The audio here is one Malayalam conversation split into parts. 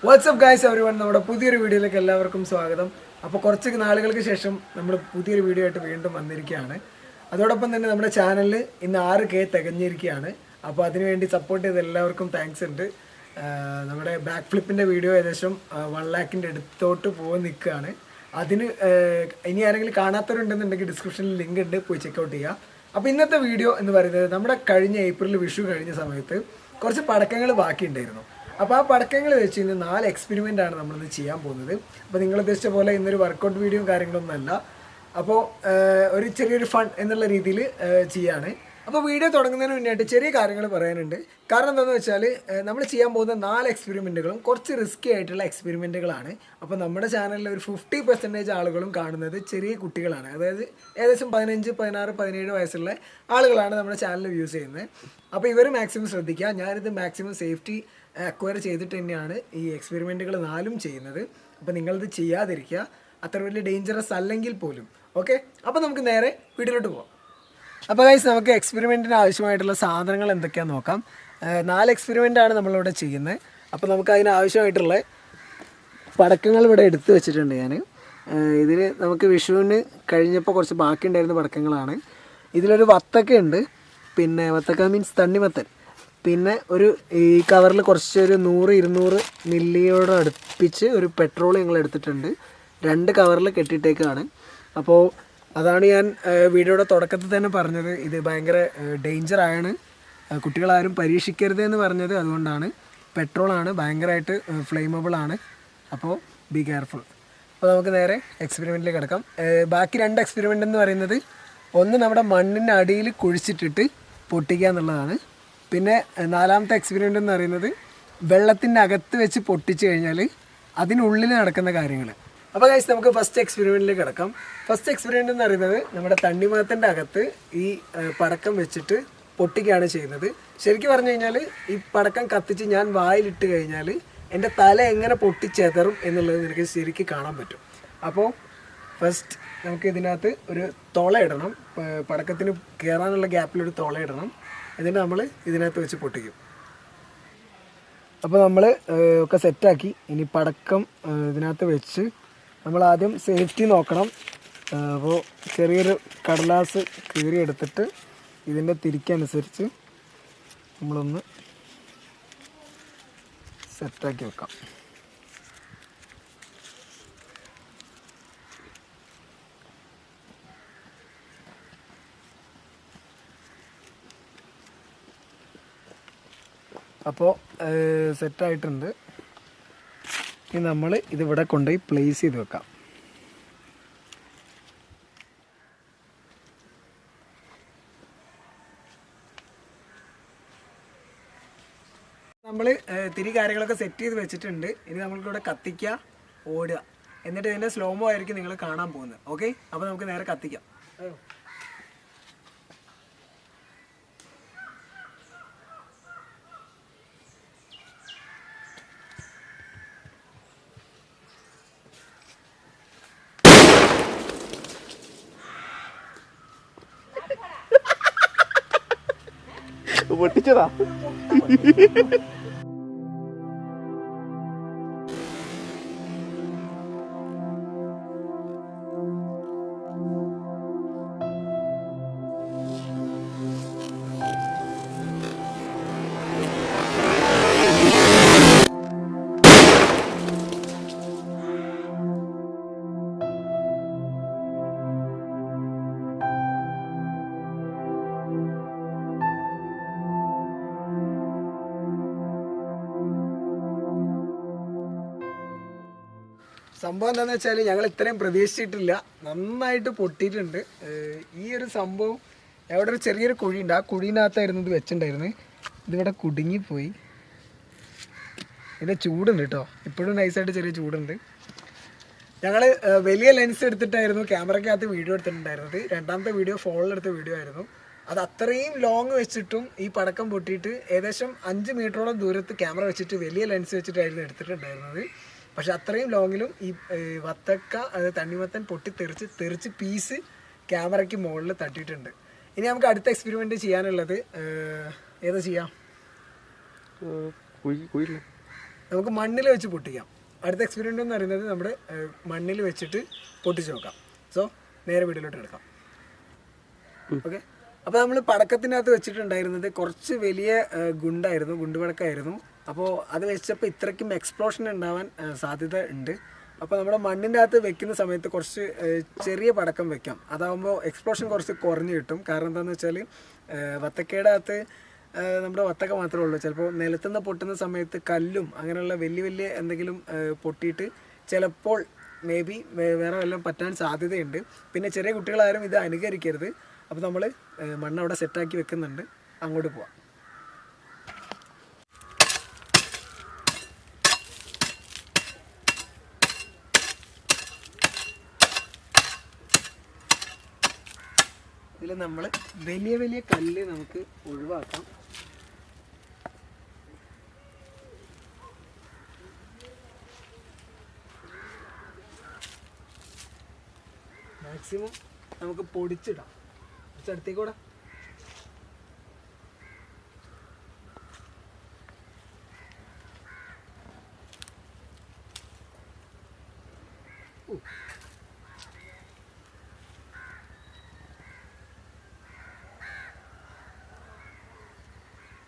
വാട്സ്ആപ്പ് ഗൈസ് എവരിവൺ, നമ്മുടെ പുതിയൊരു വീഡിയോയിലേക്ക് എല്ലാവർക്കും സ്വാഗതം. അപ്പോൾ കുറച്ച് നാളുകൾക്ക് ശേഷം നമ്മൾ പുതിയൊരു വീഡിയോ ആയിട്ട് വീണ്ടും വന്നിരിക്കുകയാണ്. അതോടൊപ്പം തന്നെ നമ്മുടെ ചാനലിൽ ഇന്ന് 6K തികഞ്ഞിരിക്കുകയാണ്. അപ്പോൾ അതിനുവേണ്ടി സപ്പോർട്ട് ചെയ്ത എല്ലാവർക്കും താങ്ക്സ് ഉണ്ട്. നമ്മുടെ ബാക്ക് ഫ്ലിപ്പിൻ്റെ വീഡിയോ ഏകദേശം 1 lakhിൻ്റെ അടുത്തോട്ട് പോകാൻ നിൽക്കുകയാണ്. അതിന് ഇനി ആരെങ്കിലും കാണാത്തവരുണ്ടെന്നുണ്ടെങ്കിൽ ഡിസ്ക്രിപ്ഷനിൽ ലിങ്ക് ഉണ്ട്, പോയി ചെക്കൗട്ട് ചെയ്യുക. അപ്പോൾ ഇന്നത്തെ വീഡിയോ എന്ന് പറയുന്നത് നമ്മുടെ കഴിഞ്ഞ ഏപ്രിൽ വിഷു കഴിഞ്ഞ സമയത്ത് കുറച്ച് പടക്കങ്ങൾ ബാക്കിയുണ്ടായിരുന്നു. അപ്പോൾ ആ പടക്കങ്ങൾ വെച്ച് ഇന്ന് 4 എക്സ്പെരിമെൻ്റ് ആണ് നമ്മളിന്ന് ചെയ്യാൻ പോകുന്നത്. അപ്പോൾ നിങ്ങൾ ഉദ്ദേശിച്ച പോലെ ഇന്നൊരു വർക്കൗട്ട് വീഡിയോയും കാര്യങ്ങളൊന്നും അല്ല. അപ്പോൾ ഒരു ചെറിയൊരു ഫൺ എന്നുള്ള രീതിയിൽ ചെയ്യാണ്. അപ്പോൾ വീഡിയോ തുടങ്ങുന്നതിന് മുന്നായിട്ട് ചെറിയ കാര്യങ്ങൾ പറയാനുണ്ട്. കാരണം എന്താണെന്ന് വെച്ചാൽ നമ്മൾ ചെയ്യാൻ പോകുന്ന 4 എക്സ്പെരിമെൻറ്റുകളും കുറച്ച് റിസ്ക്കി ആയിട്ടുള്ള എക്സ്പെരിമെൻറ്റുകളാണ്. അപ്പോൾ നമ്മുടെ ചാനലിൽ ഒരു 50% ആളുകളും കാണുന്നത് ചെറിയ കുട്ടികളാണ്. അതായത് ഏകദേശം 15, 16, 17 വയസ്സുള്ള ആളുകളാണ് നമ്മുടെ ചാനൽ വ്യൂസ് ചെയ്യുന്നത്. അപ്പോൾ ഇവർ മാക്സിമം ശ്രദ്ധിക്കുക. ഞാനിത് മാക്സിമം സേഫ്റ്റി അക്വയർ ചെയ്തിട്ട് തന്നെയാണ് ഈ എക്സ്പെരിമെൻറ്റുകൾ 4ഉം ചെയ്യുന്നത്. അപ്പോൾ നിങ്ങളിത് ചെയ്യാതിരിക്കുക, അത്ര വലിയ ഡേഞ്ചറസ് അല്ലെങ്കിൽ പോലും. ഓക്കെ, അപ്പോൾ നമുക്ക് നേരെ വീഡിയോയിലോട്ട് പോകാം. അപ്പോൾ ഗൈസ്, നമുക്ക് എക്സ്പെരിമെൻറ്റിന് ആവശ്യമായിട്ടുള്ള സാധനങ്ങൾ എന്തൊക്കെയാണെന്ന് നോക്കാം. 4 എക്സ്പെരിമെൻ്റാണ് നമ്മളിവിടെ ചെയ്യുന്നത്. അപ്പോൾ നമുക്ക് അതിനാവശ്യമായിട്ടുള്ള പടക്കങ്ങൾ ഇവിടെ എടുത്ത് വെച്ചിട്ടുണ്ട് ഞാൻ. ഇതിൽ നമുക്ക് വിഷുവിന് കഴിഞ്ഞപ്പോൾ കുറച്ച് ബാക്കിയുണ്ടായിരുന്ന പടക്കങ്ങളാണ്. ഇതിലൊരു വത്തക്ക ഉണ്ട്, പിന്നെ വത്തക്ക മീൻസ് തണ്ണിമത്തൻ, പിന്നെ ഈ കവറിൽ കുറച്ചൊരു 100-200 മില്ലിയോട് അടുപ്പിച്ച് ഒരു പെട്രോൾ ഞങ്ങൾ എടുത്തിട്ടുണ്ട്. 2 കവറിൽ കെട്ടിയിട്ടേക്കാണ്. അപ്പോൾ അതാണ് ഞാൻ വീഡിയോയുടെ തുടക്കത്തിൽ തന്നെ പറഞ്ഞത്, ഇത് ഭയങ്കര ഡേഞ്ചറാണ്, കുട്ടികളാരും പരീക്ഷിക്കരുത് എന്ന് പറഞ്ഞത് അതുകൊണ്ടാണ്. പെട്രോളാണ്, ഭയങ്കരമായിട്ട് ഫ്ലെയിമബിൾ ആണ്. അപ്പോൾ ബി കെയർഫുൾ. അപ്പോൾ നമുക്ക് നേരെ എക്സ്പെരിമെൻറ്റിലേക്ക് കിടക്കാം. ബാക്കി 2 എക്സ്പെരിമെൻ്റ് എന്ന് പറയുന്നത്, ഒന്ന് നമ്മുടെ മണ്ണിൻ്റെ അടിയിൽ കുഴിച്ചിട്ടിട്ട് പൊട്ടിക്കുക എന്നുള്ളതാണ്. പിന്നെ 4ാമത്തെ എക്സ്പെരിമെൻ്റ് എന്ന് പറയുന്നത് വെള്ളത്തിൻ്റെ അകത്ത് വെച്ച് പൊട്ടിച്ച് കഴിഞ്ഞാൽ അതിനുള്ളിൽ നടക്കുന്ന കാര്യങ്ങൾ. അപ്പോൾ ഗൈസ്, നമുക്ക് ഫസ്റ്റ് എക്സ്പെരിമെൻറ്റിലേക്ക് കിടക്കാം. ഫസ്റ്റ് എക്സ്പെരിമെൻ്റ് എന്ന് പറയുന്നത് നമ്മുടെ തണ്ണിമത്തൻ്റെ അകത്ത് ഈ പടക്കം വെച്ചിട്ട് പൊട്ടിക്കുകയാണ് ചെയ്യുന്നത്. ശരിക്കും പറഞ്ഞു കഴിഞ്ഞാൽ ഈ പടക്കം കത്തിച്ച് ഞാൻ വായിലിട്ട് കഴിഞ്ഞാൽ എൻ്റെ തല എങ്ങനെ പൊട്ടിച്ചെതറും എന്നുള്ളത് നിനക്ക് ശരിക്കും കാണാൻ പറ്റും. അപ്പോൾ ഫസ്റ്റ് നമുക്ക് ഇതിനകത്ത് ഒരു തുള ഇടണം. പടക്കത്തിന് കയറാനുള്ള ഗ്യാപ്പിലൊരു തുള ഇടണം. എന്നിട്ട് നമ്മൾ ഇതിനകത്ത് വെച്ച് പൊട്ടിക്കും. അപ്പോൾ നമ്മൾ ഒക്കെ സെറ്റാക്കി. ഇനി പടക്കം ഇതിനകത്ത് വെച്ച് നമ്മൾ ആദ്യം സേഫ്റ്റി നോക്കണം. അപ്പോൾ ചെറിയൊരു കടലാസ് കീറിയെടുത്തിട്ട് ഇതിൻ്റെ തിരിക്കനുസരിച്ച് നമ്മളൊന്ന് സെറ്റാക്കി വെക്കാം. അപ്പോൾ സെറ്റായിട്ടുണ്ട്. ഇനി നമ്മൾ ഇതിവിടെ കൊണ്ടുപോയി പ്ലേസ് ചെയ്ത് വെക്കാം. നമ്മൾ തിരി കാര്യങ്ങളൊക്കെ സെറ്റ് ചെയ്ത് വെച്ചിട്ടുണ്ട്. ഇനി നമ്മൾക്കിവിടെ കത്തിക്കുക, ഓടുക, എന്നിട്ട് ഇതിൻ്റെ സ്ലോമോ ആയിരിക്കും നിങ്ങൾ കാണാൻ പോകുന്നത്. ഓക്കെ, അപ്പോൾ നമുക്ക് നേരെ കത്തിക്കാം. പൊട്ടിച്ചതാ. സംഭവം എന്താണെന്ന് വെച്ചാൽ ഞങ്ങൾ ഇത്രയും പ്രതീക്ഷിച്ചിട്ടില്ല, നന്നായിട്ട് പൊട്ടിയിട്ടുണ്ട്. ഈ ഒരു സംഭവം എവിടെ ഒരു ചെറിയൊരു കുഴിയുണ്ട്, ആ കുഴീനകത്തായിരുന്നു ഇത് വെച്ചിട്ടുണ്ടായിരുന്നു. ഇതിവിടെ കുടുങ്ങിപ്പോയി. ഇതിൻ്റെ ചൂടുണ്ട് കേട്ടോ, ഇപ്പോഴും നൈസായിട്ട് ചെറിയ ചൂടുണ്ട്. ഞങ്ങൾ വലിയ ലെൻസ് എടുത്തിട്ടായിരുന്നു ക്യാമറയ്ക്കകത്ത് വീഡിയോ എടുത്തിട്ടുണ്ടായിരുന്നത്. 2ാമത്തെ വീഡിയോ ഫോണിലെടുത്ത വീഡിയോ ആയിരുന്നു. അത് അത്രയും ലോങ് വെച്ചിട്ടും ഈ പടക്കം പൊട്ടിയിട്ട് ഏകദേശം 5 മീറ്ററോളം ദൂരത്ത് ക്യാമറ വെച്ചിട്ട് വലിയ ലെൻസ് വെച്ചിട്ടായിരുന്നു എടുത്തിട്ടുണ്ടായിരുന്നത്. പക്ഷെ അത്രയും ലോങ്ങിലും ഈ വത്തക്ക, അത് തണ്ണിമത്തൻ തെറിച്ച് പീസ് ക്യാമറയ്ക്ക് മുകളിൽ തട്ടിയിട്ടുണ്ട്. ഇനി നമുക്ക് അടുത്ത എക്സ്പെരിമെൻറ്റ് ചെയ്യാനുള്ളത് ഏതാ ചെയ്യാം? നമുക്ക് മണ്ണിൽ വെച്ച് പൊട്ടിക്കാം. അടുത്ത എക്സ്പെരിമെൻ്റ് എന്ന് പറയുന്നത് നമ്മുടെ മണ്ണിൽ വെച്ചിട്ട് പൊട്ടിച്ച് നോക്കാം. സോ നേരെ വീട്ടിലോട്ട് എടുക്കാം. ഓക്കെ, അപ്പോൾ നമ്മൾ പടക്കത്തിനകത്ത് വെച്ചിട്ടുണ്ടായിരുന്നത് കുറച്ച് വലിയ ഗുണ്ടുപടക്കമായിരുന്നു. അപ്പോൾ അത് വെച്ചപ്പോൾ ഇത്രയ്ക്കും എക്സ്പ്ലോഷൻ ഉണ്ടാവാൻ സാധ്യത ഉണ്ട്. അപ്പോൾ നമ്മുടെ മണ്ണിൻ്റെ അകത്ത് വെക്കുന്ന സമയത്ത് കുറച്ച് ചെറിയ പടക്കം വെക്കാം. അതാകുമ്പോൾ എക്സ്പ്ലോഷൻ കുറച്ച് കുറഞ്ഞ് കിട്ടും. കാരണം എന്താണെന്ന് വെച്ചാൽ വത്തക്കയുടെ അകത്ത് നമ്മുടെ വത്തക്ക മാത്രമേ ഉള്ളൂ. ചിലപ്പോൾ നിലത്തുനിന്ന് പൊട്ടുന്ന സമയത്ത് കല്ലും അങ്ങനെയുള്ള വലിയ എന്തെങ്കിലും പൊട്ടിയിട്ട് ചിലപ്പോൾ മേ ബി വേറെ വല്ലതും പറ്റാൻ സാധ്യതയുണ്ട്. പിന്നെ ചെറിയ കുട്ടികളാരും ഇത് അനുകരിക്കരുത്. അപ്പോൾ നമ്മൾ മണ്ണ് അവിടെ സെറ്റാക്കി വെക്കുന്നുണ്ട്. അങ്ങോട്ട് പോവാം. ഇതിൽ നമ്മൾ വലിയ കല്ല് നമുക്ക് ഒഴിവാക്കാം. മാക്സിമം നമുക്ക് പൊടിച്ചിടാം. അടുത്തേക്കൂടെ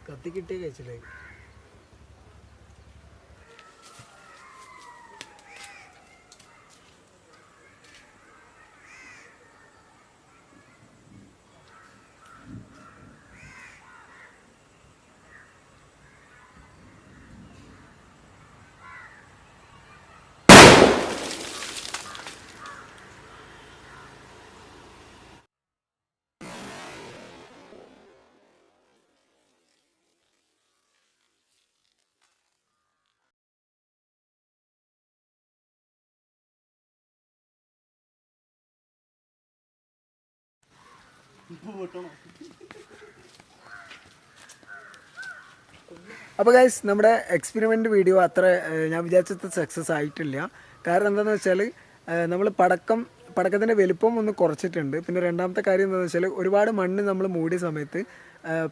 കത്തിക്കിട്ടേ കഴിച്ചില്ലേ. അപ്പോൾ ഗൈസ്, നമ്മുടെ എക്സ്പെരിമെൻ്റ് വീഡിയോ അത്ര ഞാൻ വിചാരിച്ചത് സക്സസ് ആയിട്ടില്ല. കാരണം എന്താണെന്ന് വെച്ചാൽ നമ്മൾ പടക്കത്തിൻ്റെ വലുപ്പം ഒന്ന് കുറച്ചിട്ടുണ്ട്. പിന്നെ രണ്ടാമത്തെ കാര്യം എന്താണെന്ന് വെച്ചാൽ ഒരുപാട് മണ്ണ് നമ്മൾ മൂടിയ സമയത്ത്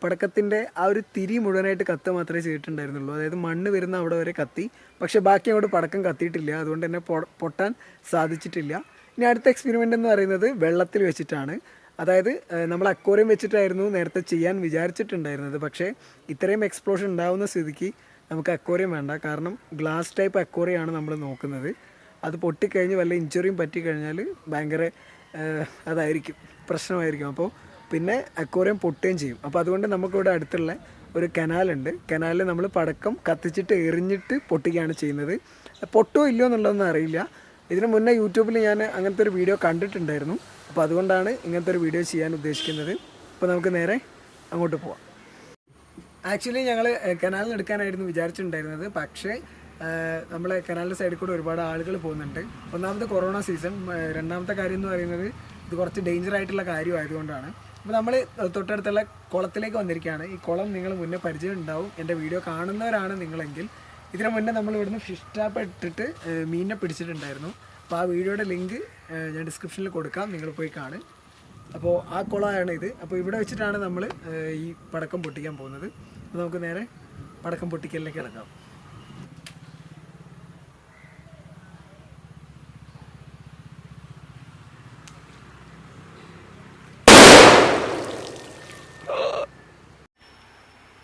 പടക്കത്തിൻ്റെ ആ ഒരു തിരി മുഴുവനായിട്ട് കത്തുക മാത്രമേ ചെയ്തിട്ടുണ്ടായിരുന്നുള്ളൂ. അതായത് മണ്ണ് വരുന്ന അവിടെ വരെ കത്തി, പക്ഷേ ബാക്കി അങ്ങോട്ട് പടക്കം കത്തിയിട്ടില്ല. അതുകൊണ്ട് തന്നെ പൊട്ടാൻ സാധിച്ചിട്ടില്ല. ഇനി അടുത്ത എക്സ്പെരിമെൻ്റ് എന്ന് പറയുന്നത് വെള്ളത്തിൽ വെച്ചിട്ടാണ്. അതായത് നമ്മൾ അക്വേറിയം വെച്ചിട്ടായിരുന്നു നേരത്തെ ചെയ്യാൻ വിചാരിച്ചിട്ടുണ്ടായിരുന്നത്. പക്ഷേ ഇത്രയും എക്സ്പ്ലോഷൻ ഉണ്ടാകുന്ന സ്ഥിതിക്ക് നമുക്ക് അക്വേറിയം വേണ്ട. കാരണം ഗ്ലാസ് ടൈപ്പ് അക്വേറിയമാണ് നമ്മൾ നോക്കുന്നത്. അത് പൊട്ടിക്കഴിഞ്ഞ് വല്ല ഇഞ്ചുറിയും പറ്റിക്കഴിഞ്ഞാൽ ഭയങ്കര അതായിരിക്കും, പ്രശ്നമായിരിക്കും. അപ്പോൾ പിന്നെ അക്വേറിയം പൊട്ടുകയും ചെയ്യും. അപ്പോൾ അതുകൊണ്ട് നമുക്കിവിടെ അടുത്തുള്ള ഒരു കനാലുണ്ട്. കനാലിൽ നമ്മൾ പടക്കം കത്തിച്ചിട്ട് എറിഞ്ഞിട്ട് പൊട്ടിക്കുകയാണ് ചെയ്യുന്നത്. പൊട്ടോ ഇല്ലയോ എന്നുള്ളതൊന്നും അറിയില്ല. ഇതിന് മുന്നേ യൂട്യൂബിൽ ഞാൻ അങ്ങനത്തെ ഒരു വീഡിയോ കണ്ടിട്ടുണ്ടായിരുന്നു. അപ്പോൾ അതുകൊണ്ടാണ് ഇങ്ങനത്തെ ഒരു വീഡിയോ ചെയ്യാൻ ഉദ്ദേശിക്കുന്നത്. അപ്പോൾ നമുക്ക് നേരെ അങ്ങോട്ട് പോവാം. ആക്ച്വലി ഞങ്ങൾ കനാലിന് എടുക്കാനായിരുന്നു വിചാരിച്ചിട്ടുണ്ടായിരുന്നത്. പക്ഷേ നമ്മളെ കനാലിൻ്റെ സൈഡിൽ കൂടെ ഒരുപാട് ആളുകൾ പോകുന്നുണ്ട്. ഒന്നാമത്തെ കൊറോണ സീസൺ, രണ്ടാമത്തെ കാര്യം എന്ന് പറയുന്നത് ഇത് കുറച്ച് ഡേഞ്ചർ ആയിട്ടുള്ള കാര്യമായതുകൊണ്ടാണ്. അപ്പോൾ നമ്മൾ തൊട്ടടുത്തുള്ള കുളത്തിലേക്ക് വന്നിരിക്കുകയാണ്. ഈ കുളം നിങ്ങൾ മുന്നേ പരിചയം ഉണ്ടാവും. എൻ്റെ വീഡിയോ കാണുന്നവരാണ് നിങ്ങളെങ്കിൽ. ഇതിനു മുന്നേ നമ്മൾ ഇവിടുന്ന് ഫിഷ് ട്രാപ്പ് ഇട്ടിട്ട് മീനിനെ പിടിച്ചിട്ടുണ്ടായിരുന്നു. അപ്പോൾ ആ വീഡിയോയുടെ ലിങ്ക് ഞാൻ ഡിസ്ക്രിപ്ഷനിൽ കൊടുക്കാം, നിങ്ങൾ പോയി കാണും. അപ്പോൾ ആ കുളമാണ് ഇത്. അപ്പോൾ ഇവിടെ വെച്ചിട്ടാണ് നമ്മൾ ഈ പടക്കം പൊട്ടിക്കാൻ പോകുന്നത്. അപ്പോൾ നമുക്ക് നേരെ പടക്കം പൊട്ടിക്കലിലേക്ക് കിടക്കാം.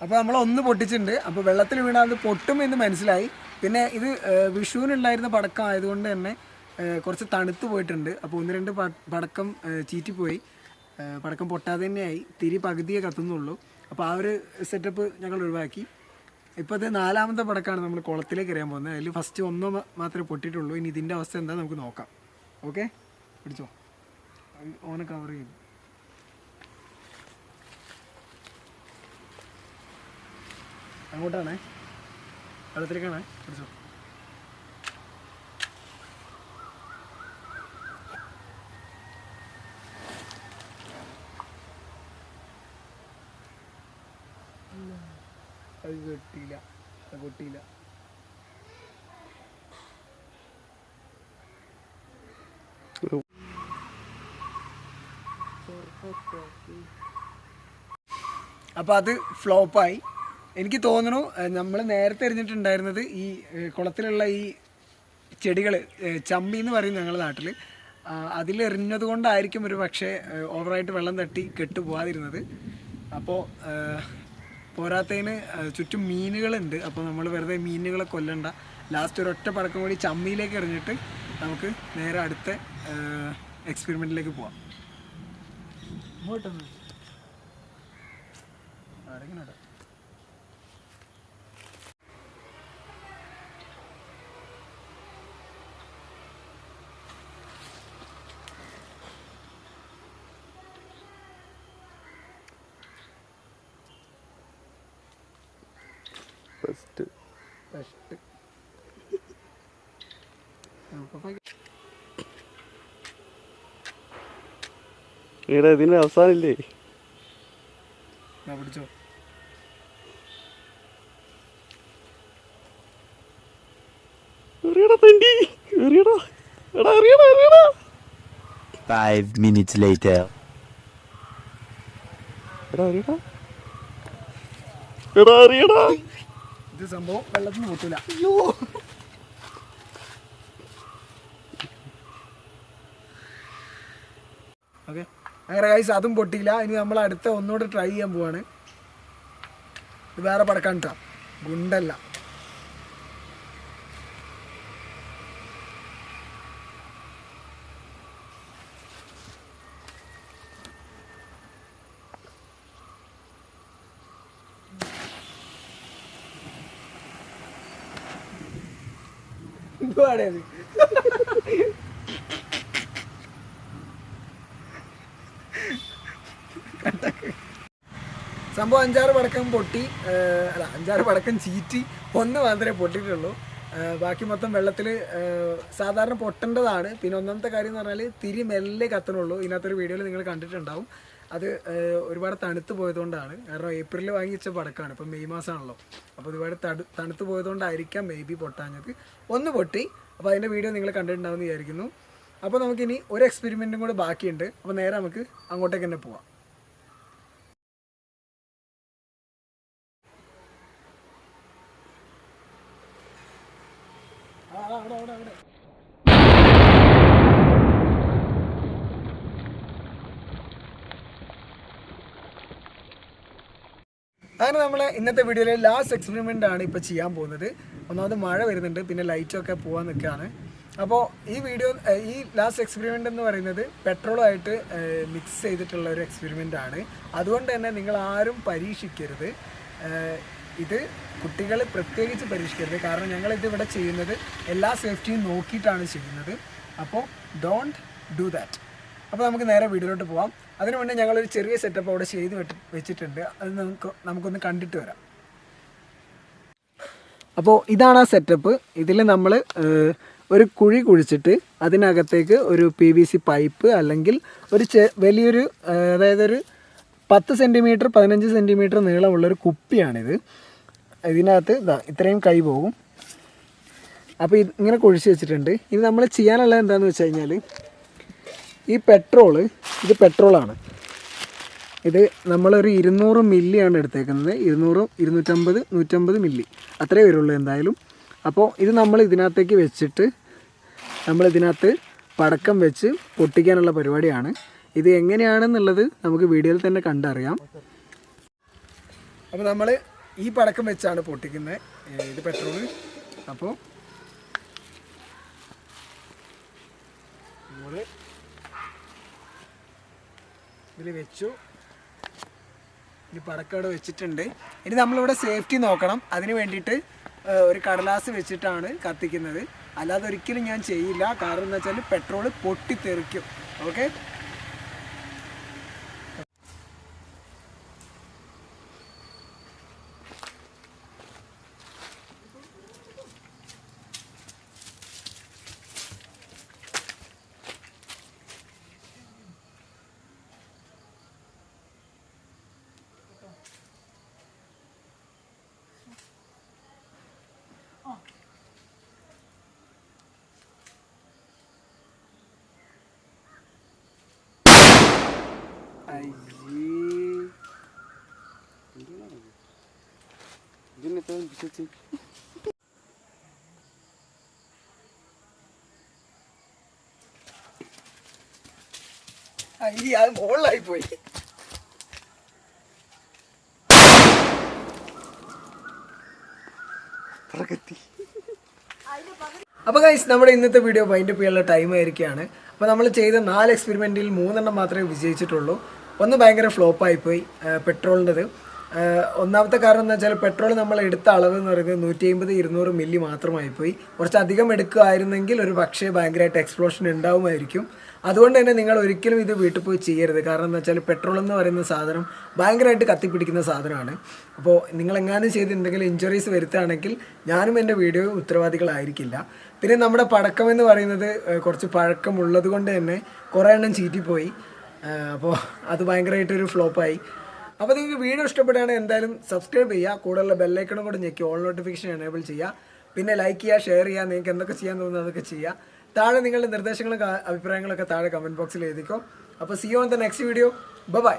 അപ്പോൾ നമ്മൾ ഒന്ന് പൊട്ടിച്ചിട്ടുണ്ട്. അപ്പോൾ വെള്ളത്തിൽ വീണാൽ അത് പൊട്ടും എന്ന് മനസ്സിലായി. പിന്നെ ഇത് വിഷുവിനുണ്ടായിരുന്ന പടക്കം ആയതുകൊണ്ട് തന്നെ കുറച്ച് തണുത്ത് പോയിട്ടുണ്ട്. അപ്പോൾ ഒന്ന് രണ്ട് പടക്കം ചീറ്റിപ്പോയി. പടക്കം പൊട്ടാതെ തന്നെയായി. തിരി പകുതിയെ കത്തുന്നുള്ളൂ. അപ്പോൾ ആ ഒരു സെറ്റപ്പ് ഞങ്ങൾ ഒഴിവാക്കി. ഇപ്പോൾ അത് നാലാമത്തെ പടക്കമാണ് നമ്മൾ കുളത്തിലേക്ക് എറിയാൻ പോകുന്നത്. അതിൽ ഫസ്റ്റ് ഒന്നോ മാത്രമേ പൊട്ടിയിട്ടുള്ളൂ. ഇനി ഇതിൻ്റെ അവസ്ഥ എന്താ നമുക്ക് നോക്കാം. ഓക്കെ, പിടിച്ചോ. ഓനെ കവർ ചെയ്തു. അങ്ങോട്ടാണേ, വെള്ളത്തിലേക്കാണേ. പിടിച്ചോ. അത് കിട്ടിയില്ല, അത് പൊട്ടിയില്ല. അപ്പോൾ അത് ഫ്ലോപ്പായി. എനിക്ക് തോന്നുന്നു നമ്മൾ നേരത്തെ എറിഞ്ഞിട്ടുണ്ടായിരുന്നത് ഈ കുളത്തിലുള്ള ഈ ചെടികൾ ചമ്മി എന്ന് പറയും ഞങ്ങളുടെ നാട്ടിൽ, അതിലെറിഞ്ഞത് കൊണ്ടായിരിക്കും ഒരു പക്ഷേ ഓവറായിട്ട് വെള്ളം തട്ടി കെട്ടു പോകാതിരുന്നത്. അപ്പോൾ പോരാത്തതിന് ചുറ്റും മീനുകളുണ്ട്. അപ്പോൾ നമ്മൾ വെറുതെ മീനുകളെ കൊല്ലണ്ട, ലാസ്റ്റ് ഒരൊറ്റ പടക്കം കൂടി ചമ്മിയിലേക്ക് എറിഞ്ഞിട്ട് നമുക്ക് നേരെ അടുത്ത എക്സ്പെരിമെൻറ്റിലേക്ക് പോവാം. ഇങ്ങോട്ടൊന്ന് അടങ്ങനോട്ടെ. ഫസ്റ്റ് ഈടാ ഇതിന് അവസാനില്ലേ? പിടിച്ചോ. Five minutes later. ഇത് സംഭവം വെള്ളത്തിന് പൊട്ടില്ല. ഓക്കെ, അങ്ങനെ ഗൈസ് അതും പൊട്ടിയില്ല. ഇനി നമ്മൾ അടുത്ത ഒന്നുകൂടെ ട്രൈ ചെയ്യാൻ പോവാണ്. ഇത് വേറെ പടക്കാൻ കേട്ടോ, ഗുണ്ടല്ല. എന്തുവാടേത്? സംഭവം 5-6 പടക്കം പൊട്ടി, അല്ല 5-6 പടക്കം ചീറ്റി, ഒന്ന് മാത്രമേ പൊട്ടിയിട്ടുള്ളൂ. ബാക്കി മൊത്തം വെള്ളത്തിൽ സാധാരണ പൊട്ടേണ്ടതാണ്. പിന്നെ ഒന്നാമത്തെ കാര്യം എന്ന് പറഞ്ഞാൽ തിരി മെല്ലെ കത്തണുള്ളൂ. ഇതിനകത്തൊരു വീഡിയോയിൽ നിങ്ങൾ കണ്ടിട്ടുണ്ടാവും. അത് ഒരുപാട് തണുത്ത് പോയതുകൊണ്ടാണ്. കാരണം ഏപ്രിലിൽ വാങ്ങിച്ച പടക്കമാണ്, ഇപ്പം മെയ് മാസമാണല്ലോ. അപ്പോൾ ഒരുപാട് തണുത്ത് പോയതുകൊണ്ടായിരിക്കാം മേ ബി പൊട്ടാഞ്ഞത്. ഒന്ന് പൊട്ടി. അപ്പോൾ അതിൻ്റെ വീഡിയോ നിങ്ങൾ കണ്ടിട്ടുണ്ടാവുമെന്ന് വിചാരിക്കുന്നു. അപ്പോൾ നമുക്കിനി ഒരു എക്സ്പെരിമെൻറ്റും കൂടെ ബാക്കിയുണ്ട്. അപ്പോൾ നേരെ നമുക്ക് അങ്ങോട്ടേക്ക് തന്നെ പോവാം. അവിടെ അങ്ങനെ നമ്മൾ ഇന്നത്തെ വീഡിയോയിലെ ലാസ്റ്റ് എക്സ്പെരിമെൻ്റ് ആണ് ഇപ്പോൾ ചെയ്യാൻ പോകുന്നത്. ഒന്നാമത് മഴ വരുന്നുണ്ട്, പിന്നെ ലൈറ്റൊക്കെ പോകാൻ നിൽക്കുകയാണ്. അപ്പോൾ ഈ ലാസ്റ്റ് എക്സ്പെരിമെൻ്റ് എന്ന് പറയുന്നത് പെട്രോളുമായിട്ട് മിക്സ് ചെയ്തിട്ടുള്ള ഒരു എക്സ്പെരിമെൻ്റ് ആണ്. അതുകൊണ്ട് തന്നെ നിങ്ങൾ ആരും പരീക്ഷിക്കരുത്. ഇത് കുട്ടികൾ പ്രത്യേകിച്ച് പരീക്ഷിക്കരുത്. കാരണം ഞങ്ങളിത് ഇവിടെ ചെയ്യുന്നത് എല്ലാ സേഫ്റ്റിയും നോക്കിയിട്ടാണ് ചെയ്യുന്നത്. അപ്പോൾ ഡോണ്ട് ഡു ദാറ്റ്. അപ്പോൾ നമുക്ക് നേരെ വീഡിയോയിലോട്ട് പോകാം. അതിനു മുന്നേ ഞങ്ങളൊരു ചെറിയ സെറ്റപ്പ് അവിടെ ചെയ്ത് വെച്ചിട്ടുണ്ട്. അത് നമുക്കൊന്ന് കണ്ടിട്ട് വരാം. അപ്പോൾ ഇതാണ് ആ സെറ്റപ്പ്. ഇതിൽ നമ്മൾ ഒരു കുഴി കുഴിച്ചിട്ട് അതിനകത്തേക്ക് ഒരു PVC പൈപ്പ് അല്ലെങ്കിൽ ഒരു വലിയൊരു അതായത് ഒരു 10 സെൻറ്റിമീറ്റർ 15 സെൻറ്റിമീറ്റർ നീളമുള്ളൊരു കുപ്പിയാണിത്. ഇതിനകത്ത് ഇത്രയും കൈ പോകും. അപ്പോൾ ഇങ്ങനെ കുഴിച്ച് വെച്ചിട്ടുണ്ട്. ഇത് നമ്മൾ ചെയ്യാനുള്ളത് എന്താണെന്ന് വെച്ച് കഴിഞ്ഞാൽ ഈ ഇത് പെട്രോളാണ്. ഇത് നമ്മളൊരു 200 മില്ലിയാണ് എടുത്തേക്കുന്നത്. 200, 250, 150 മില്ലി അത്രേ വരുള്ളൂ എന്തായാലും. അപ്പോൾ ഇത് നമ്മൾ ഇതിനകത്തേക്ക് വെച്ചിട്ട് നമ്മളിതിനകത്ത് പടക്കം വെച്ച് പൊട്ടിക്കാനുള്ള പരിപാടിയാണ്. ഇത് എങ്ങനെയാണെന്നുള്ളത് നമുക്ക് വീഡിയോയിൽ തന്നെ കണ്ടറിയാം. അപ്പോൾ നമ്മൾ ഈ പടക്കം വെച്ചാണ് പൊട്ടിക്കുന്നത്. ഇത് പെട്രോൾ. അപ്പോൾ നമ്മൾ ഇതിൽ വെച്ചു. ഇനി പടക്കവിടെ വെച്ചിട്ടുണ്ട്. ഇനി നമ്മളിവിടെ സേഫ്റ്റി നോക്കണം. അതിന് വേണ്ടിയിട്ട് ഒരു കടലാസ് വെച്ചിട്ടാണ് കത്തിക്കുന്നത്. അല്ലാതെ ഒരിക്കലും ഞാൻ ചെയ്യില്ല. കാരണം എന്താ വെച്ചാൽ പെട്രോൾ പൊട്ടിത്തെറിക്കും. ഓക്കെ, അയ്യ അത് മുകളിലായി പോയി. അപ്പോൾ ഗൈസ് നമ്മുടെ ഇന്നത്തെ വീഡിയോ വൈൻഡപ്പ് ചെയ്യാനുള്ള ടൈം ആയിരിക്കുകയാണ്. അപ്പോൾ നമ്മൾ ചെയ്ത 4 എക്സ്പെരിമെൻറ്റിൽ 3 മാത്രമേ വിജയിച്ചിട്ടുള്ളൂ. ഒന്ന് ഭയങ്കര ഫ്ലോപ്പായിപ്പോയി, പെട്രോളിൻ്റെത്. ഒന്നാമത്തെ കാരണം എന്ന് വെച്ചാൽ പെട്രോൾ നമ്മൾ എടുത്ത അളവ് എന്ന് പറയുന്നത് 150-200 മില്ലി മാത്രമായിപ്പോയി. കുറച്ചധികം എടുക്കുകയായിരുന്നെങ്കിൽ ഒരു പക്ഷേ ഭയങ്കരമായിട്ട് എക്സ്പ്ലോഷൻ ഉണ്ടാവുമായിരിക്കും. അതുകൊണ്ട് തന്നെ നിങ്ങൾ ഒരിക്കലും ഇത് വീട്ടിൽ പോയി ചെയ്യരുത്. കാരണം എന്താ വെച്ചാൽ പെട്രോൾ എന്ന് പറയുന്ന സാധനം ഭയങ്കരമായിട്ട് കത്തിപ്പിടിക്കുന്ന സാധനമാണ്. അപ്പോൾ നിങ്ങളെങ്ങാനും ചെയ്ത് എന്തെങ്കിലും ഇഞ്ചുറീസ് വരുത്തുകയാണെങ്കിൽ ഞാനും എൻ്റെ വീഡിയോയും ഉത്തരവാദികളായിരിക്കില്ല. പിന്നെ നമ്മുടെ പടക്കം എന്ന് പറയുന്നത് കുറച്ച് പഴക്കമുള്ളത് കൊണ്ട് തന്നെ കുറേ എണ്ണം ചീറ്റിപ്പോയി. അപ്പോൾ അത് ഭയങ്കരമായിട്ടൊരു ഫ്ലോപ്പായി. അപ്പോൾ നിങ്ങൾക്ക് വീഡിയോ ഇഷ്ടപ്പെടുകയാണെങ്കിൽ എന്തായാലും സബ്സ്ക്രൈബ് ചെയ്യുക, കൂടെയുള്ള ബെല്ലൈക്കണും കൂടെ ഞെക്കി ഓൾ നോട്ടിഫിക്കേഷൻ എനേബിൾ ചെയ്യുക. പിന്നെ ലൈക്ക് ചെയ്യുക, ഷെയർ ചെയ്യുക, നിങ്ങൾക്ക് എന്തൊക്കെ ചെയ്യാൻ തോന്നുന്നത് അതൊക്കെ ചെയ്യുക. താഴെ നിങ്ങളുടെ നിർദ്ദേശങ്ങളും അഭിപ്രായങ്ങളൊക്കെ താഴെ കമൻറ്റ് ബോക്സിൽ എഴുതിക്കോ. അപ്പോൾ see you on the next video. By.